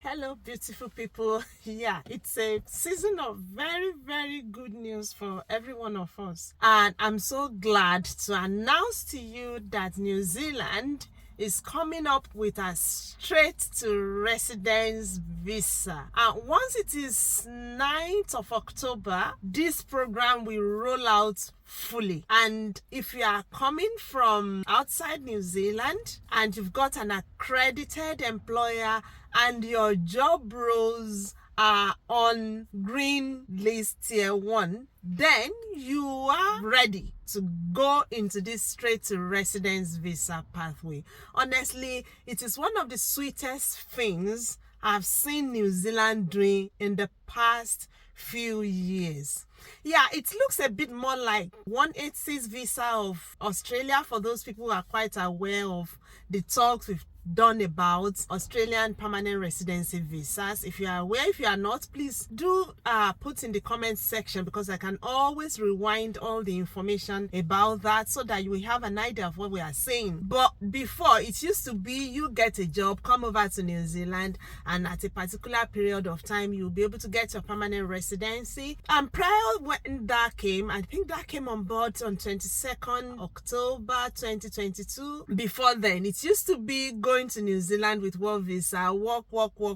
Hello, beautiful people. Yeah, it's a season of very, very good news for every one of us. And I'm so glad to announce to you that New Zealand is coming up with a straight to residence visa. And once it is 9th of October, this program will roll out fully. And if you are coming from outside New Zealand and you've got an accredited employer and your job roles are on green list tier 1, then you are ready to go into this straight to residence visa pathway. Honestly, it is one of the sweetest things I've seen New Zealand doing in the past few years. Yeah, it looks a bit more like 186 visa of Australia for those people who are quite aware of the talks we've done about Australian permanent residency visas. If you are aware, if you are not, please do put in the comments section, because I can always rewind all the information about that so that you will have an idea of what we are saying. But before, it used to be you get a job, come over to New Zealand, and at a particular period of time you'll be able to get your permanent residency. And prior when that came, I think that came on board on 22nd October 2022. Before then, it used to be going to New Zealand with work visa, work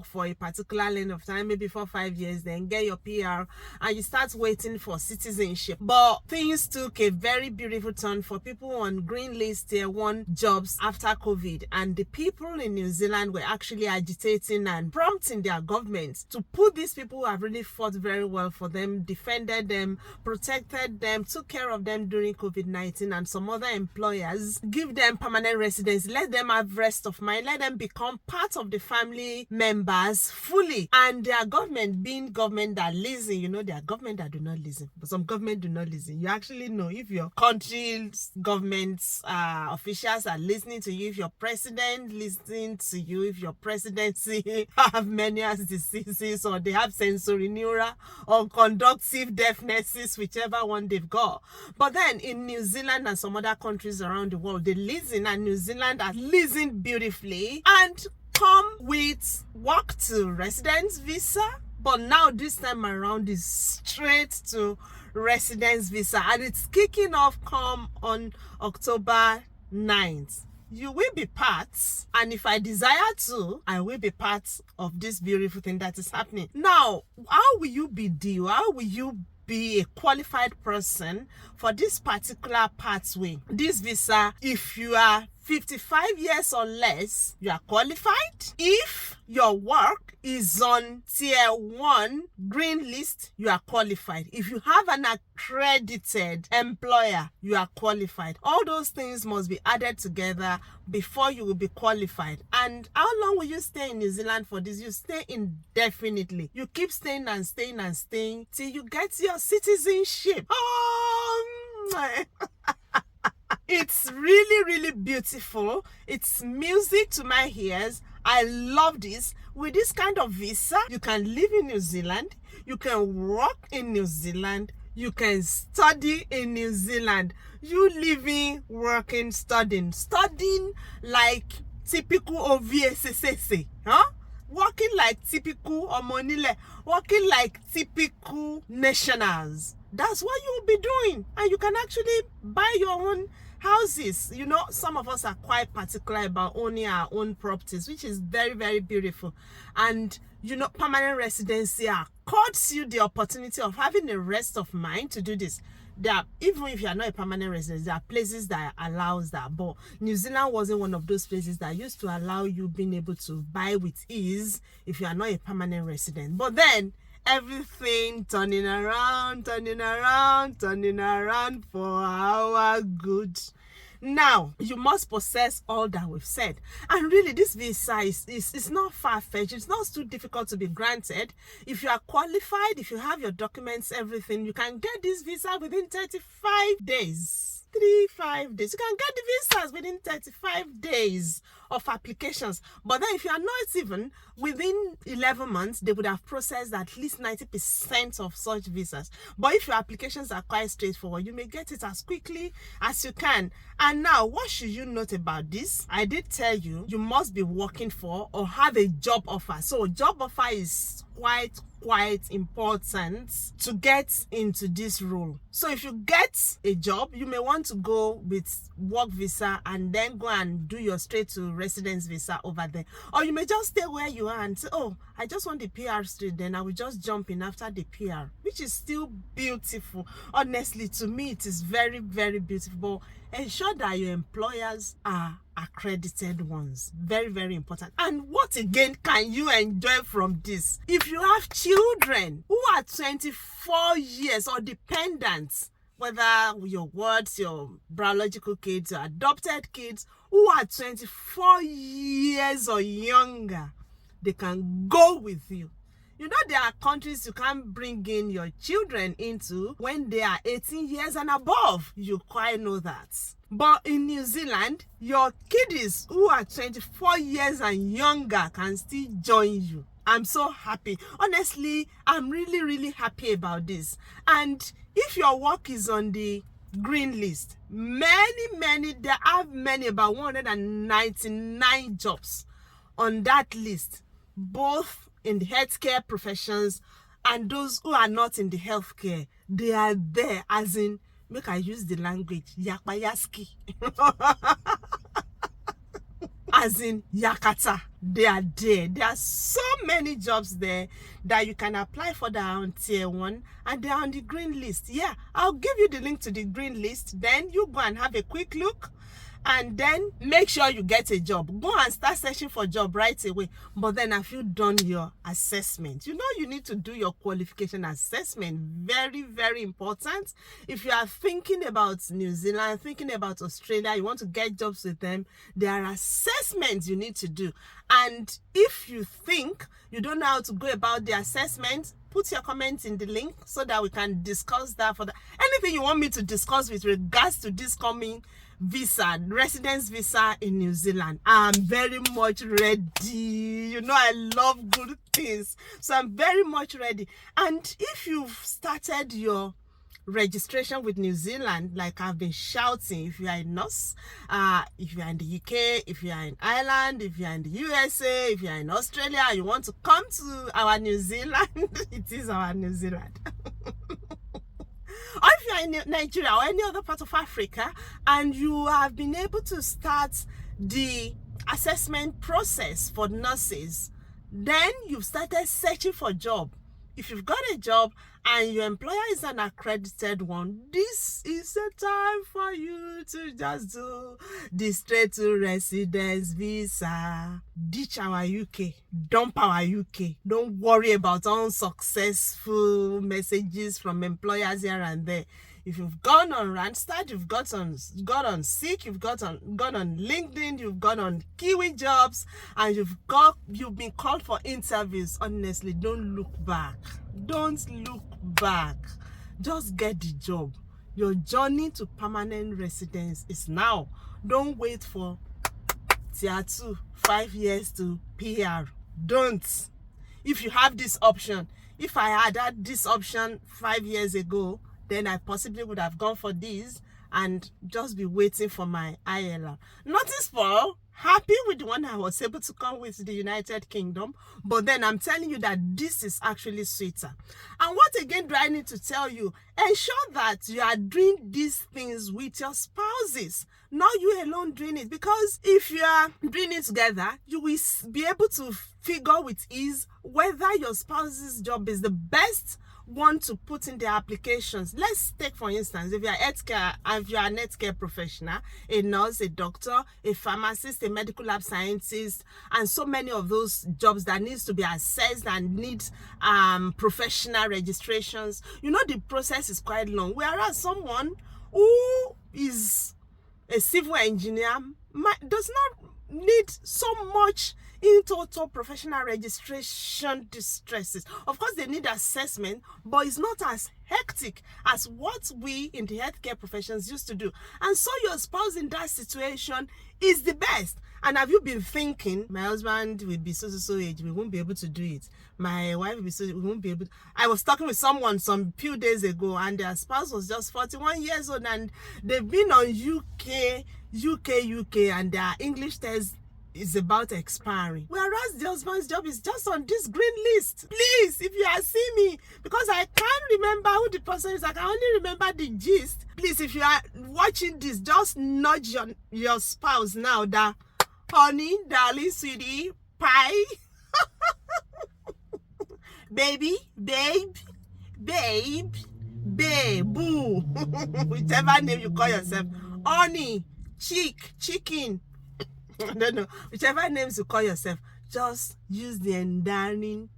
for a particular length of time, maybe for 5 years, then get your PR, and you start waiting for citizenship. But things took a very beautiful turn for people on green list tier 1 jobs after COVID, and the people in New Zealand were actually agitating and prompting their governments to put these people who have really fought very well for them, defended them, protected them, took care of them during COVID-19, and some other employers give them permanent residence, let them have rest of mind, let them become part of the family members fully. And their government, being government that listen, there are government that do not listen, but some government do not listen. You actually know if your country's government's officials are listening to you, if your president listening to you, if your presidency have many diseases, or they have sensory neural or conductive deafnesses, whichever one they've got. But then in New Zealand and some other countries around the world, they listen, and New Zealand has listened beautifully and come with work to residence visa. But now this time around is straight to residence visa, and it's kicking off come on October 9th. You will be part, and if I desire to, I will be part of this beautiful thing that is happening. Now, how will you be due? How will you be a qualified person for this particular pathway? This visa, if you are 55 years or less, you are qualified. If your work is on tier 1 green list, you are qualified. If you have an accredited employer, you are qualified. All those things must be added together before you will be qualified. And how long will you stay in New Zealand for this? You stay indefinitely. You keep staying and staying and staying till you get your citizenship. It's really, really beautiful. It's music to my ears. I love this. With this kind of visa, you can live in New Zealand, you can work in New Zealand, you can study in New Zealand. You living, working, studying like typical OVSSC, huh? Working like typical Omonile, working like typical nationals. That's what you'll be doing. And you can actually buy your own houses. Some of us are quite particular about owning our own properties, which is very, very beautiful. And permanent residency accords you the opportunity of having a rest of mind to do this. Even if you are not a permanent resident, there are places that allows that. But New Zealand wasn't one of those places that used to allow you being able to buy with ease if you are not a permanent resident. But then everything turning around for our good. Now, you must possess all that we've said. And really, this visa is not far-fetched. It's not too difficult to be granted. If you are qualified, if you have your documents, everything, you can get this visa within 35 days. 5 days. You can get the visas within 35 days of applications. But then if you are not even within 11 months, they would have processed at least 90% of such visas. But if your applications are quite straightforward, you may get it as quickly as you can. And now, what should you note about this? I did tell you, you must be working for or have a job offer. So job offer is quite important to get into this role. So if you get a job, you may want to go with work visa and then go and do your straight to residence visa over there. Or you may just stay where you are and say, oh, I just want the PR straight, then I will just jump in after the PR, which is still beautiful. Honestly, to me, it is very beautiful. But ensure that your employers are accredited ones. Very important. And what again can you enjoy from this? If you have children who are 24 years or dependents, whether your words, your biological kids, your adopted kids who are 24 years or younger, they can go with you. You know, there are countries you can't bring in your children into when they are 18 years and above. You quite know that. But in New Zealand, your kiddies who are 24 years and younger can still join you. I'm so happy. Honestly, I'm really happy about this. And if your work is on the green list, there are about 199 jobs on that list, both in the healthcare professions and those who are not in the healthcare. They are there, as in, make I use the language, yakpayaski. As in Yakata, they are there. There are so many jobs there that you can apply for that on tier 1, and they are on the green list. Yeah, I'll give you the link to the green list. Then you go and have a quick look, and then make sure you get a job. Go and start searching for a job right away. But then have you done your assessment? You know, you need to do your qualification assessment. Very important. If you are thinking about New Zealand, thinking about Australia, you want to get jobs with them, there are assessments you need to do. And if you think you don't know how to go about the assessment, put your comments in the link so that we can discuss that further. Anything you want me to discuss with regards to this coming visa, residence visa in New Zealand, I'm very much ready. You know, I love good things, so I'm very much ready. And if you've started your registration with New Zealand, like I've been shouting, if you are a nurse, if you are in the UK, if you are in Ireland, if you are in the USA, if you are in Australia, you want to come to our New Zealand, it is our New Zealand. Or if you are in Nigeria or any other part of Africa and you have been able to start the assessment process for nurses, then you've started searching for a job. If you've got a job and your employer is an accredited one, this is the time for you to just do the straight to residence visa. Ditch our UK, dump our UK. Don't worry about unsuccessful messages from employers here and there. If you've gone on Randstad, you've got on Seek, you've gone on LinkedIn, you've gone on Kiwi Jobs, and you've been called for interviews. Honestly, don't look back. Don't look back. Just get the job. Your journey to permanent residence is now. Don't wait for tier 2, 5 years to PR. Don't. If you have this option, if I had this option 5 years ago, then I possibly would have gone for this and just be waiting for my ILR. Nothing spoiled. Happy with the one I was able to come with the United Kingdom. But then I'm telling you that this is actually sweeter. And what again do I need to tell you? Ensure that you are doing these things with your spouses. Not you alone doing it. Because if you are doing it together, you will be able to figure with ease whether your spouse's job is the best one to put in their applications. Let's take, for instance, if you are an healthcare professional, a nurse, a doctor, a pharmacist, a medical lab scientist, and so many of those jobs that needs to be assessed and need professional registrations. You know, the process is quite long. Whereas someone who is a civil engineer does not need so much in total professional registration distresses. Of course, they need assessment, but it's not as hectic as what we in the healthcare professions used to do. And so your spouse in that situation is the best. And have you been thinking, my husband will be so age, we won't be able to do it. My wife will be we won't be able to. I was talking with someone some few days ago, and their spouse was just 41 years old, and they've been on UK, and their English test is about expiring. Whereas the husband's job is just on this green list. Please, if you are seeing me, because I can't remember who the person is, I can only remember the gist. Please, if you are watching this, just nudge your spouse now that, honey, darling, sweetie, pie, baby, babe, boo, whichever name you call yourself, honey, chicken, I don't know, whichever names you call yourself, just use the endearing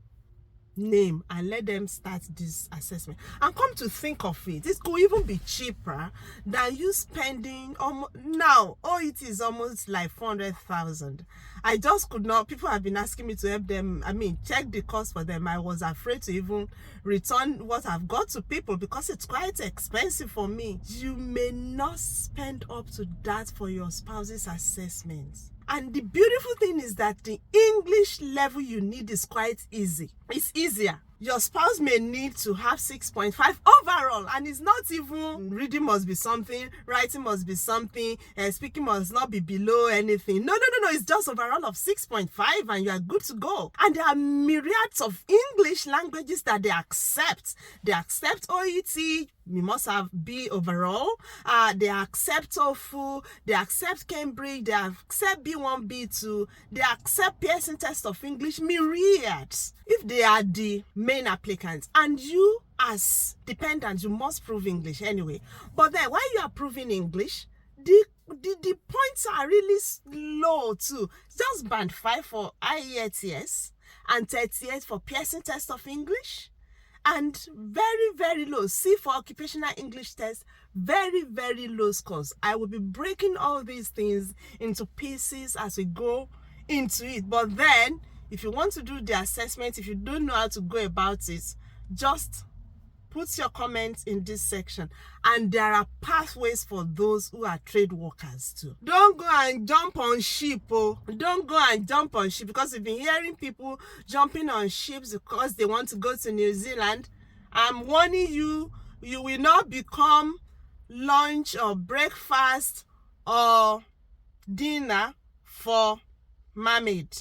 name and let them start this assessment. And come to think of it, this could even be cheaper than you spending now. Oh, it is almost like 400,000. I just could not. People have been asking me to help them. I mean, check the cost for them. I was afraid to even return what I've got to people because it's quite expensive for me. You may not spend up to that for your spouse's assessment. And the beautiful thing is that the English level you need is quite easy. It's easier. Your spouse may need to have 6.5 overall, and it's not even reading must be something, writing must be something, speaking must not be below anything. No, it's just overall of 6.5 and you are good to go. And there are myriads of English languages that they accept. They accept OET, we must have B overall. They accept TOEFL, they accept Cambridge, they accept B1, B2, they accept Pearson Test of English, myriads. If they are the main applicants, and you as dependent, you must prove English anyway. But then while you are proving English, the points are really low too. Just band 5 for IELTS and 38 for Pearson Test of English. And very, very low. C for occupational English test, very, very low scores. I will be breaking all these things into pieces as we go into it. But then, if you want to do the assessment, if you don't know how to go about it, just put your comments in this section. And there are pathways for those who are trade workers too. Don't go and jump on ship. Don't go and jump on ship, because we've been hearing people jumping on ships because they want to go to New Zealand. I'm warning you, you will not become lunch or breakfast or dinner for mermaid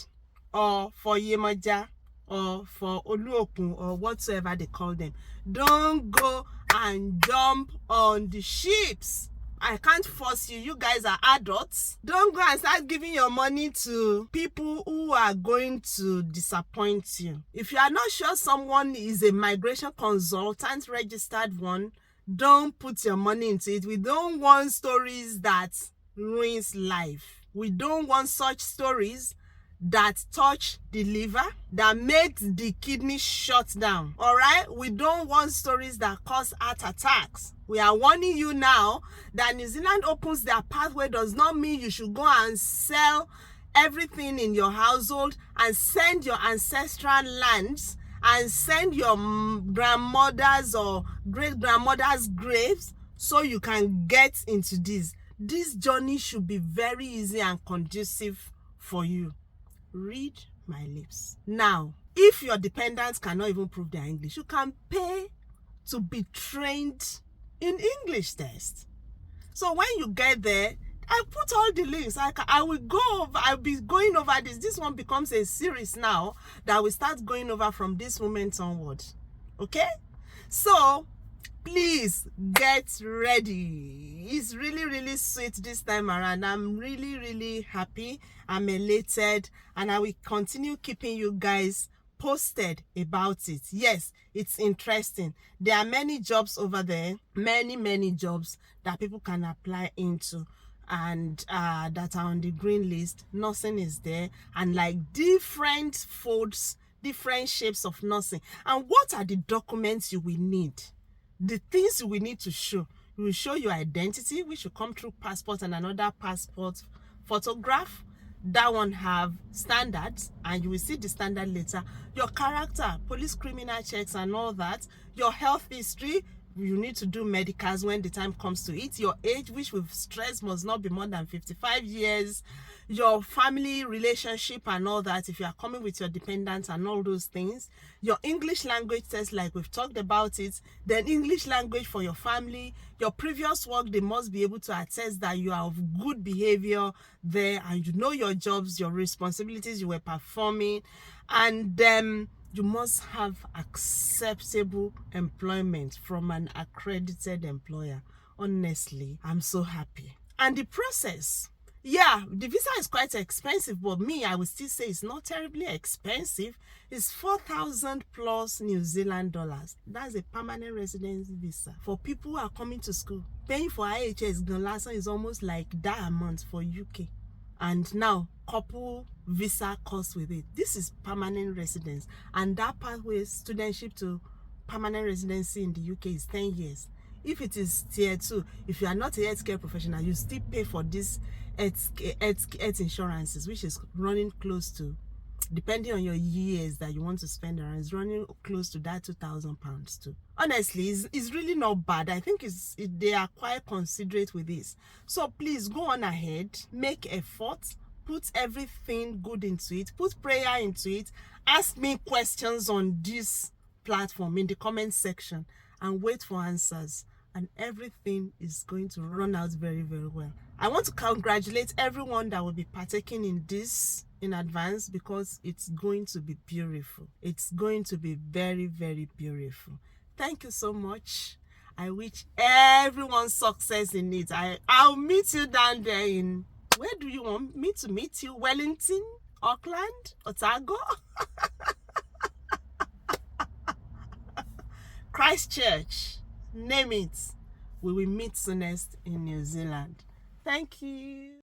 or for Yemoja or for Oluokun or whatsoever they call them. Don't go and jump on the ships. I can't force you. You guys are adults. Don't go and start giving your money to people who are going to disappoint you. If you are not sure someone is a migration consultant, registered one, don't put your money into it. We don't want stories that ruins life. We don't want such stories that touch the liver, that makes the kidney shut down. All right, we don't want stories that cause heart attacks. We are warning you now that New Zealand opens their pathway does not mean you should go and sell everything in your household and send your ancestral lands and send your grandmother's or great grandmother's graves so you can get into this. This journey should be very easy and conducive for you. Read my lips. Now, if your dependents cannot even prove their English, you can pay to be trained in English test. So when you get there, I put all the links. I'll be going over this. This one becomes a series now that we start going over from this moment onward. Okay? So please get ready. It's really, really sweet this time around. I'm really, really happy. I'm elated, and I will continue keeping you guys posted about it. Yes, it's interesting. There are many jobs over there, many jobs that people can apply into, and that are on the green list. Nursing is there, and like different folds, different shapes of nursing. And what are the documents you will need? The things you will need to show. You will show your identity, which will come through passport and another passport photograph. that one have standards, and you will see the standard later. Your character, police criminal checks and all that. Your health history, you need to do medicals when the time comes to it. Your age, which we've stressed must not be more than 55 years. Your family relationship and all that, if you are coming with your dependents and all those things. Your English language test, like we've talked about it. Then English language for your family. Your previous work, they must be able to attest that you are of good behavior there and you know your jobs, your responsibilities you were performing. And then you must have acceptable employment from an accredited employer. Honestly, I'm so happy. And the process, yeah, the visa is quite expensive, but me, I would still say it's not terribly expensive. It's 4,000 plus New Zealand dollars. That's a permanent residence visa for people who are coming to school. Paying for IHS Gunlason is almost like that amount for UK. And now couple visa costs with it. This is permanent residence, and that pathway studentship to permanent residency in the UK is 10 years. If it is tier 2, if you are not a healthcare professional, you still pay for this health insurances, which is running close to, depending on your years that you want to spend around, is running close to that £2,000 too. Honestly, it's really not bad. I think they are quite considerate with this. So please go on ahead, make effort, put everything good into it, put prayer into it, ask me questions on this platform in the comment section, and wait for answers, and everything is going to run out very, very well. I want to congratulate everyone that will be partaking in this in advance, because it's going to be beautiful. It's going to be very, very beautiful. Thank you so much. I wish everyone success in it. I'll meet you down there in, where do you want me to meet you? Wellington, Auckland, Otago, Christchurch, name it. We will meet soonest in New Zealand. Thank you.